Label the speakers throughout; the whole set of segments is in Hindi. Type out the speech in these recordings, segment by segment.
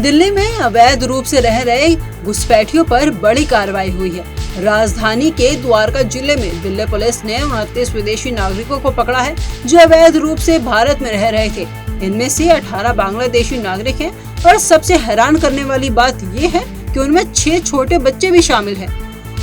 Speaker 1: दिल्ली में अवैध रूप से रह रहे घुसपैठियों पर बड़ी कार्रवाई हुई है। राजधानी के द्वारका जिले में दिल्ली पुलिस ने 29 विदेशी नागरिकों को पकड़ा है जो अवैध रूप से भारत में रह रहे थे। इनमें से 18 बांग्लादेशी नागरिक हैं और सबसे हैरान करने वाली बात ये है कि उनमें 6 छोटे बच्चे भी शामिल हैं।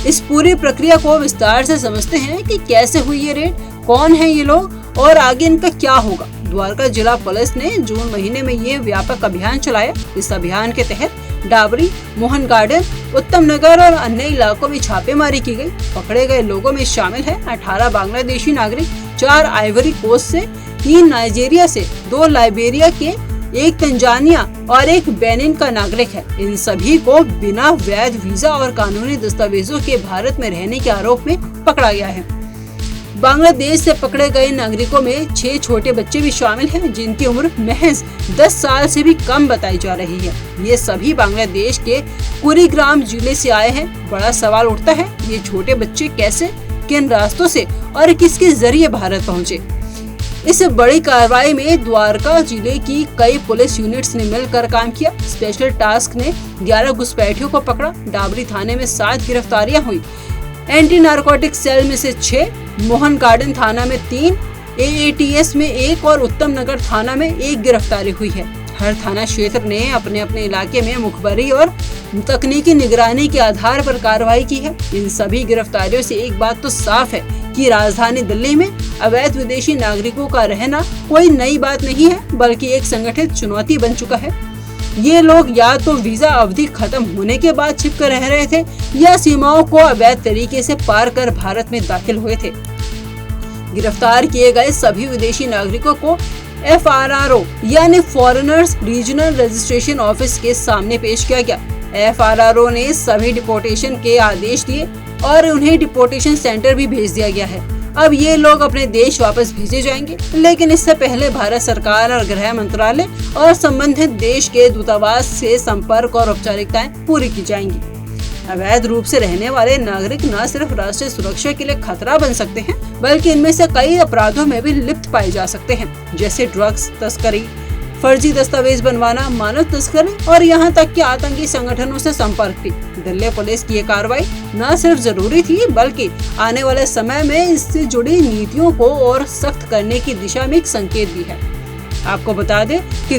Speaker 1: इस पूरी प्रक्रिया को विस्तार से समझते हैं कि कैसे हुई ये रेड, कौन है ये लोग और आगे इनका क्या होगा। द्वारका जिला पुलिस ने जून महीने में ये व्यापक अभियान चलाया। इस अभियान के तहत डाबरी, मोहन गार्डन, उत्तम नगर और अन्य इलाकों में छापेमारी की गई। पकड़े गए लोगों में शामिल है 18 बांग्लादेशी नागरिक, 4 आइवरी कोस्ट से, 3 नाइजीरिया से, 2 लाइबेरिया के, 1 तंजानिया और 1 बेनिन का नागरिक है। इन सभी को बिना वैध वीजा और कानूनी दस्तावेजों के भारत में रहने के आरोप में पकड़ा गया है। बांग्लादेश से पकड़े गए नागरिकों में 6 छोटे बच्चे भी शामिल हैं जिनकी उम्र महज 10 साल से भी कम बताई जा रही है। ये सभी बांग्लादेश के कुरीग्राम जिले से आए हैं। बड़ा सवाल उठता है, ये छोटे बच्चे कैसे, किन रास्तों से और किसके जरिए भारत पहुँचे। इस बड़ी कार्रवाई में द्वारका जिले की कई पुलिस यूनिट्स ने मिलकर काम किया। स्पेशल टास्क ने 11 घुसपैठियों को पकड़ा। डाबरी थाने में 7 गिरफ्तारियां हुई। एंटी नारकोटिक सेल में से 6, मोहन गार्डन थाना में 3, AATS में 1 और उत्तम नगर थाना में 1 गिरफ्तारी हुई है। हर थाना क्षेत्र ने अपने अपने इलाके में मुखबरी और तकनीकी निगरानी के आधार पर कार्रवाई की है। इन सभी गिरफ्तारियों से एक बात तो साफ है कि राजधानी दिल्ली में अवैध विदेशी नागरिकों का रहना कोई नई बात नहीं है, बल्कि एक संगठित चुनौती बन चुका है। ये लोग या तो वीजा अवधि खत्म होने के बाद छिपकर रह रहे थे या सीमाओं को अवैध तरीके से पार कर भारत में दाखिल हुए थे। गिरफ्तार किए गए सभी विदेशी नागरिकों को FRRO यानी फॉरेनर्स रीजनल रजिस्ट्रेशन ऑफिस के सामने पेश किया गया। FRRO ने सभी डिपोर्टेशन के आदेश दिए और उन्हें डिपोर्टेशन सेंटर भी भेज दिया गया है। अब ये लोग अपने देश वापस भेजे जाएंगे, लेकिन इससे पहले भारत सरकार और गृह मंत्रालय और संबंधित देश के दूतावास से संपर्क और औपचारिकताएं पूरी की जाएंगी। अवैध रूप से रहने वाले नागरिक न सिर्फ राष्ट्रीय सुरक्षा के लिए खतरा बन सकते हैं, बल्कि इनमें से कई अपराधों में भी लिप्त पाए जा सकते हैं, जैसे ड्रग्स तस्करी, फर्जी दस्तावेज बनवाना, मानव तस्करी और यहाँ तक कि आतंकी संगठनों से संपर्क भी। दिल्ली पुलिस की ये कार्रवाई न सिर्फ जरूरी थी, बल्कि आने वाले समय में इससे जुड़ी नीतियों को और सख्त करने की दिशा में एक संकेत भी है। आपको बता दें कि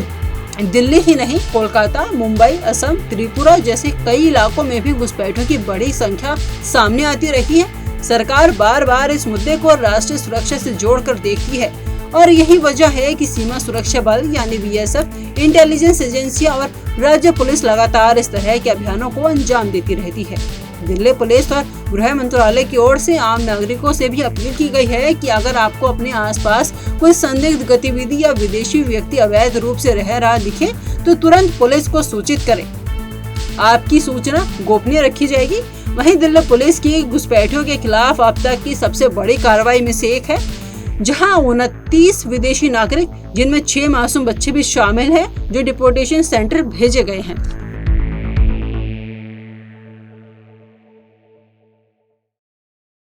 Speaker 1: दिल्ली ही नहीं, कोलकाता, मुंबई, असम, त्रिपुरा जैसे कई इलाकों में भी घुसपैठों की बड़ी संख्या सामने आती रही है। सरकार बार बार इस मुद्दे को राष्ट्रीय सुरक्षा से जोड़कर देखती है और यही वजह है कि सीमा सुरक्षा बल यानी BSF, इंटेलिजेंस एजेंसियां और राज्य पुलिस लगातार इस तरह के अभियानों को अंजाम देती रहती है। दिल्ली पुलिस और गृह मंत्रालय की ओर से आम नागरिकों से भी अपील की गई है कि अगर आपको अपने आसपास कोई संदिग्ध गतिविधि या विदेशी व्यक्ति अवैध रूप से रह रहा दिखे तो तुरंत पुलिस को सूचित करें। आपकी सूचना गोपनीय रखी जाएगी। वहीं दिल्ली पुलिस की घुसपैठियों के खिलाफ अब तक की सबसे बड़ी कार्रवाई में से एक है, जहां 29 विदेशी नागरिक जिनमें 6 मासूम बच्चे भी शामिल हैं जो डिपोर्टेशन सेंटर भेजे गए हैं।